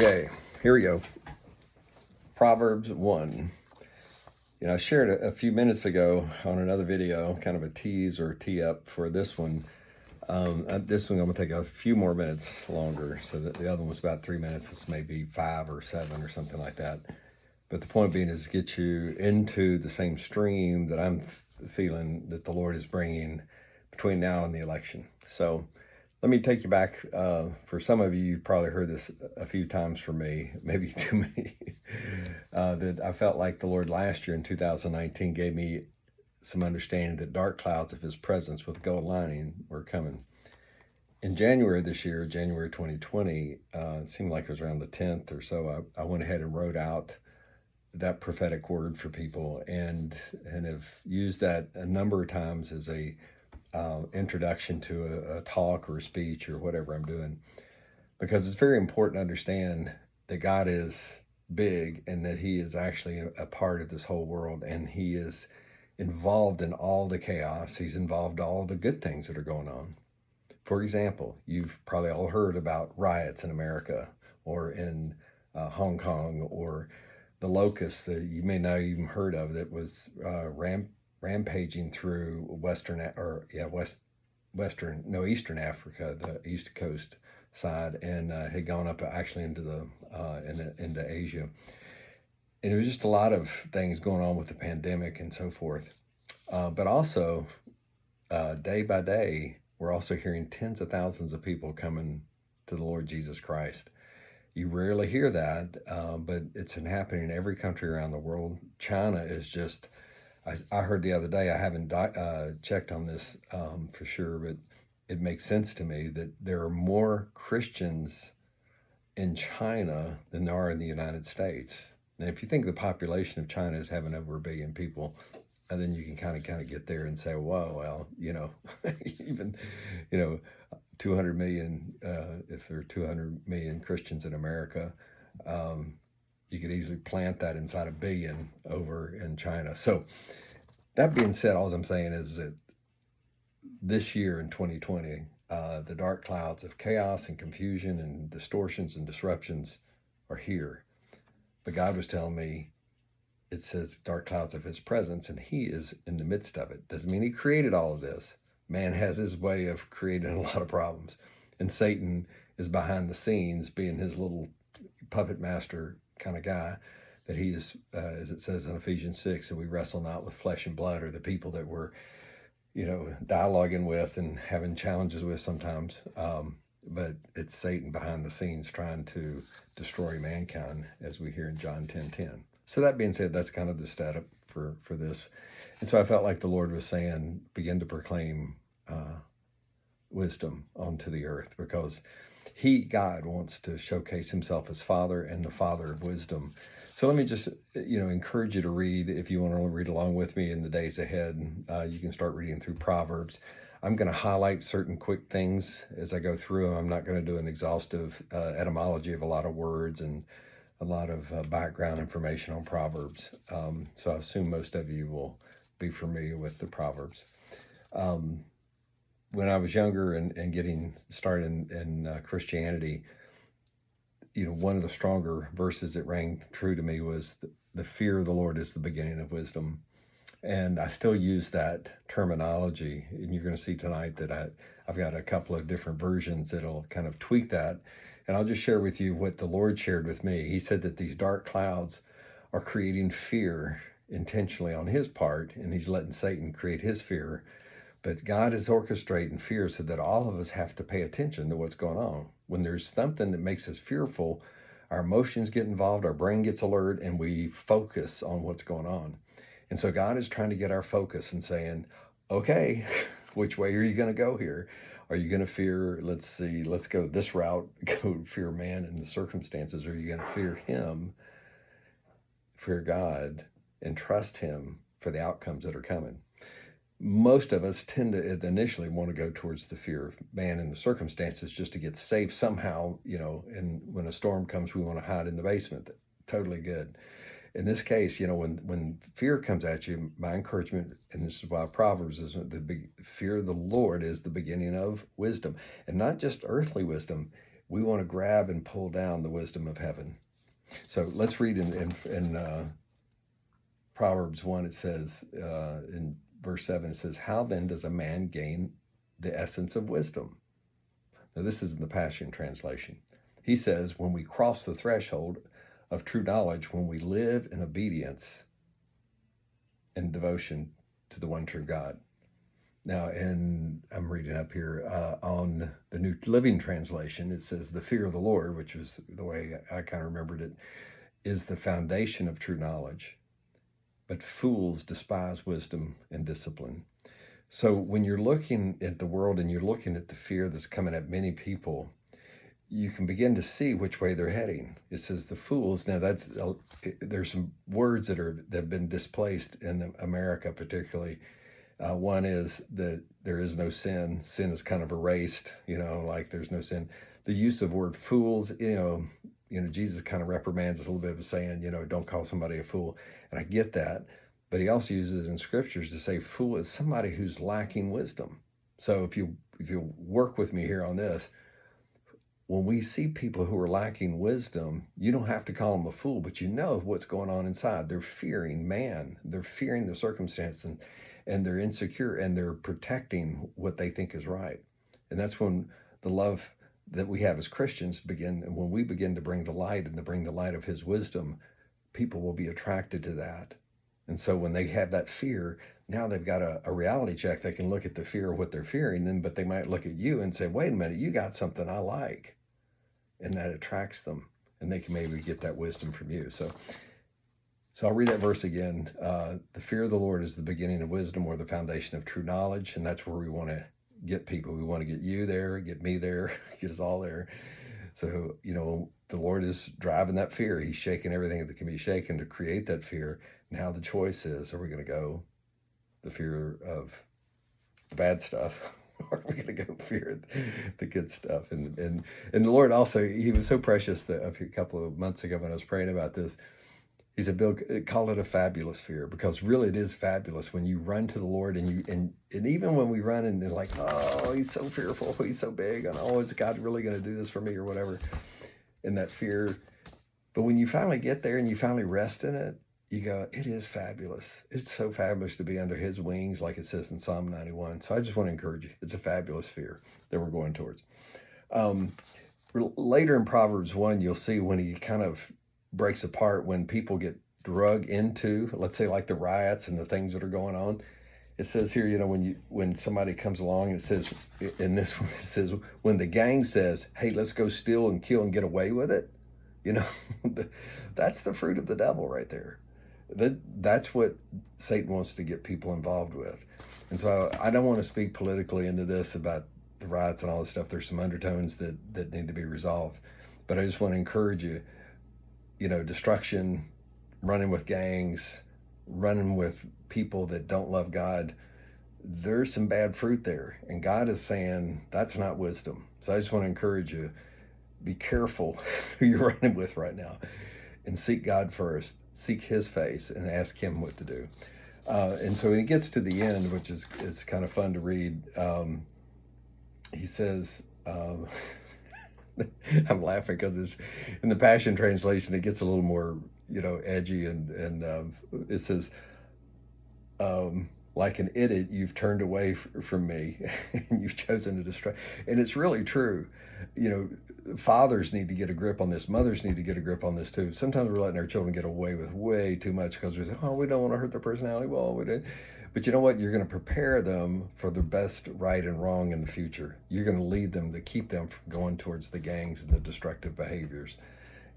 Okay, here we go. Proverbs 1. I shared a few minutes ago on another video, kind of a tease or tee up for this one. This one I'm going to take a few more minutes longer, so that the other one was about 3 minutes. It's maybe 5 or 7 or something like that. But the point being is to get you into the same stream that I'm feeling that the Lord is bringing between now and the election. So let me take you back. For some of you, you've probably heard this a few times from me, maybe too many, that I felt like the Lord last year in 2019 gave me some understanding that dark clouds of his presence with gold lining were coming. In January this year, January 2020, it seemed like it was around the 10th or so, I went ahead and wrote out that prophetic word for people and have used that a number of times as a introduction to a talk or a speech or whatever I'm doing, because it's very important to understand that God is big and that he is actually a part of this whole world, and he is involved in all the chaos. He's involved in all the good things that are going on. For example, you've probably all heard about riots in America or in Hong Kong, or the locusts that you may not even heard of that was rampaging through Eastern Africa, the East Coast side, and had gone up actually into into Asia. And it was just a lot of things going on with the pandemic and so forth. But also, day by day, we're also hearing tens of thousands of people coming to the Lord Jesus Christ. You rarely hear that, but it's happening in every country around the world. China is just, I heard the other day, I haven't checked on this for sure, but it makes sense to me that there are more Christians in China than there are in the United States. And if you think the population of China is having over 1 billion people, and then you can kind of get there and say, whoa, well, even, 200 million, if there are 200 million Christians in America, you could easily plant that inside 1 billion over in China. So that being said, all I'm saying is that this year in 2020, the dark clouds of chaos and confusion and distortions and disruptions are here. But God was telling me, it says dark clouds of his presence, and he is in the midst of it. Doesn't mean he created all of this. Man has his way of creating a lot of problems. And Satan is behind the scenes, being his little puppet master kind of guy, that he is, as it says in Ephesians 6, that we wrestle not with flesh and blood, or the people that we're, dialoguing with and having challenges with sometimes. But it's Satan behind the scenes trying to destroy mankind, as we hear in John 10:10. So that being said, that's kind of the setup for this. And so I felt like the Lord was saying, begin to proclaim wisdom onto the earth, because God wants to showcase himself as Father and the Father of wisdom. So let me just, encourage you to read. If you want to read along with me in the days ahead, you can start reading through Proverbs. I'm going to highlight certain quick things as I go through them. I'm not going to do an exhaustive etymology of a lot of words and a lot of background information on Proverbs. So I assume most of you will be familiar with the Proverbs. When I was younger and getting started in Christianity, one of the stronger verses that rang true to me was the fear of the Lord is the beginning of wisdom. And I still use that terminology. And you're going to see tonight that I've got a couple of different versions that'll kind of tweak that. And I'll just share with you what the Lord shared with me. He said that these dark clouds are creating fear intentionally on his part, and he's letting Satan create his fear. But God is orchestrating fear so that all of us have to pay attention to what's going on. When there's something that makes us fearful, our emotions get involved, our brain gets alert, and we focus on what's going on. And so God is trying to get our focus and saying, okay, which way are you going to go here? Are you going to fear, let's go this route, go fear man and the circumstances? Or are you going to fear him, fear God, and trust him for the outcomes that are coming? Most of us tend to initially want to go towards the fear of man and the circumstances just to get safe somehow, and when a storm comes, we want to hide in the basement. Totally good. In this case, when fear comes at you, my encouragement, and this is why Proverbs is the big fear of the Lord is the beginning of wisdom, and not just earthly wisdom. we want to grab and pull down the wisdom of heaven. So let's read in Proverbs 1, it says, in verse 7, it says, how then does a man gain the essence of wisdom? Now, this is in the Passion Translation. He says, when we cross the threshold of true knowledge, when we live in obedience and devotion to the one true God. Now, and I'm reading up here on the New Living Translation, it says, the fear of the Lord, which is the way I kind of remembered it, is the foundation of true knowledge. But fools despise wisdom and discipline. So when you're looking at the world and you're looking at the fear that's coming at many people, you can begin to see which way they're heading. It says the fools. Now there's some words that have been displaced in America, particularly. One is that there is no sin. Sin is kind of erased. Like there's no sin. The use of word fools. Jesus kind of reprimands us a little bit of saying, don't call somebody a fool, and I get that. But he also uses it in scriptures to say fool is somebody who's lacking wisdom. So if you work with me here on this, when we see people who are lacking wisdom, you don't have to call them a fool, but you know what's going on inside. They're fearing man. They're fearing the circumstance, and they're insecure, and they're protecting what they think is right. And that's when the love that we have as Christians begin, and when we begin to bring the light and to bring the light of his wisdom, people will be attracted to that. And so when they have that fear, now they've got a reality check. They can look at the fear of what they're fearing, but they might look at you and say, wait a minute, you got something I like. And that attracts them, and they can maybe get that wisdom from you. So I'll read that verse again. The fear of the Lord is the beginning of wisdom, or the foundation of true knowledge. And that's where we want to get people. We want to get you there, get me there, get us all there. So, the Lord is driving that fear. He's shaking everything that can be shaken to create that fear. Now the choice is, are we going to go the fear of the bad stuff, or are we going to go fear the good stuff? And the Lord also, he was so precious that a couple of months ago when I was praying about this, he said, Bill, call it a fabulous fear, because really it is fabulous when you run to the Lord, and even when we run and they're like, oh, he's so fearful, he's so big, and oh, is God really going to do this for me or whatever, in that fear. But when you finally get there and you finally rest in it, you go, it is fabulous. It's so fabulous to be under his wings, like it says in Psalm 91. So I just want to encourage you. It's a fabulous fear that we're going towards. Later in Proverbs 1, you'll see when he kind of breaks apart when people get drug into, let's say, like the riots and the things that are going on. It says here, when somebody comes along, it says, in this one, it says, when the gang says, hey, let's go steal and kill and get away with it, that's the fruit of the devil right there. That's what Satan wants to get people involved with. And so I don't want to speak politically into this about the riots and all this stuff. There's some undertones that need to be resolved. But I just want to encourage you, destruction, running with gangs, running with people that don't love God, there's some bad fruit there. And God is saying that's not wisdom. So I just want to encourage you, be careful who you're running with right now, and seek God first. Seek his face and ask him what to do. And so when he gets to the end, which is, it's kind of fun to read, he says, I'm laughing because it's in the Passion Translation, it gets a little more, edgy, and it says, like an idiot, you've turned away from me, and you've chosen to destroy. And it's really true. Fathers need to get a grip on this. Mothers need to get a grip on this too. Sometimes we're letting our children get away with way too much because we say, oh, we don't want to hurt their personality. Well, we did. But you know what? You're going to prepare them for the best right and wrong in the future. You're going to lead them to keep them from going towards the gangs and the destructive behaviors.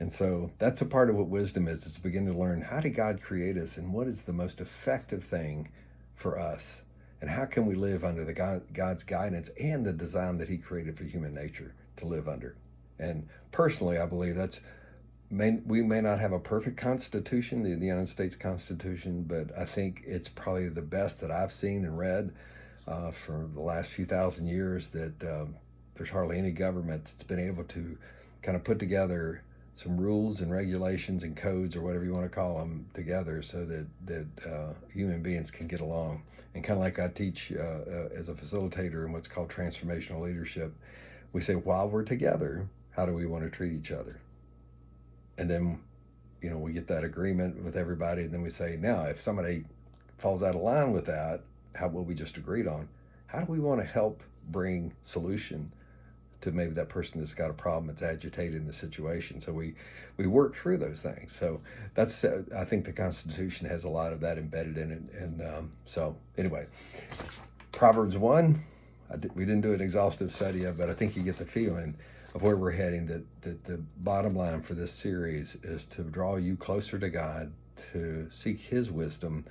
And so that's a part of what wisdom is. It's beginning to learn, how did God create us, and what is the most effective thing for us? And how can we live under God's guidance and the design that he created for human nature to live under? And personally, I believe we may not have a perfect constitution, the United States Constitution, but I think it's probably the best that I've seen and read for the last few thousand years, that there's hardly any government that's been able to kind of put together some rules and regulations and codes, or whatever you want to call them, together so that human beings can get along. And kind of like I teach as a facilitator in what's called transformational leadership, we say, while we're together, how do we want to treat each other? And then, we get that agreement with everybody, and then we say, now, if somebody falls out of line with that, what we just agreed on, how do we want to help bring solution to maybe that person that's got a problem that's agitated in the situation? So we work through those things. So that's I think the Constitution has a lot of that embedded in it. And so anyway, Proverbs 1, we didn't do an exhaustive study of, but I think you get the feeling of where we're heading, that the bottom line for this series is to draw you closer to God, to seek his wisdom.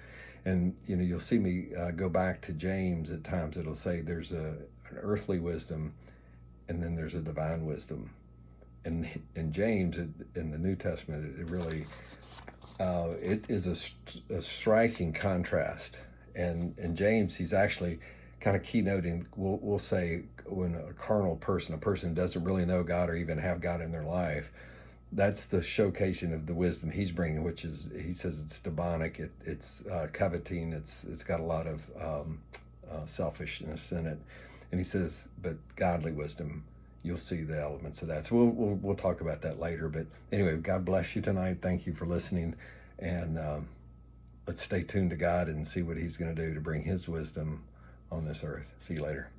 And you'll see me go back to James at times. It'll say there's an earthly wisdom, and then there's a divine wisdom. And in James, in the New Testament, it really it is a striking contrast. And in James, he's actually kind of keynoting, we'll say, when a carnal person, a person doesn't really know God or even have God in their life, that's the showcasing of the wisdom he's bringing, which is, he says, it's demonic, it's coveting, it's got a lot of selfishness in it. And he says, but godly wisdom, you'll see the elements of that. So we'll talk about that later. But anyway, God bless you tonight. Thank you for listening. And let's stay tuned to God and see what he's going to do to bring his wisdom on this earth. See you later.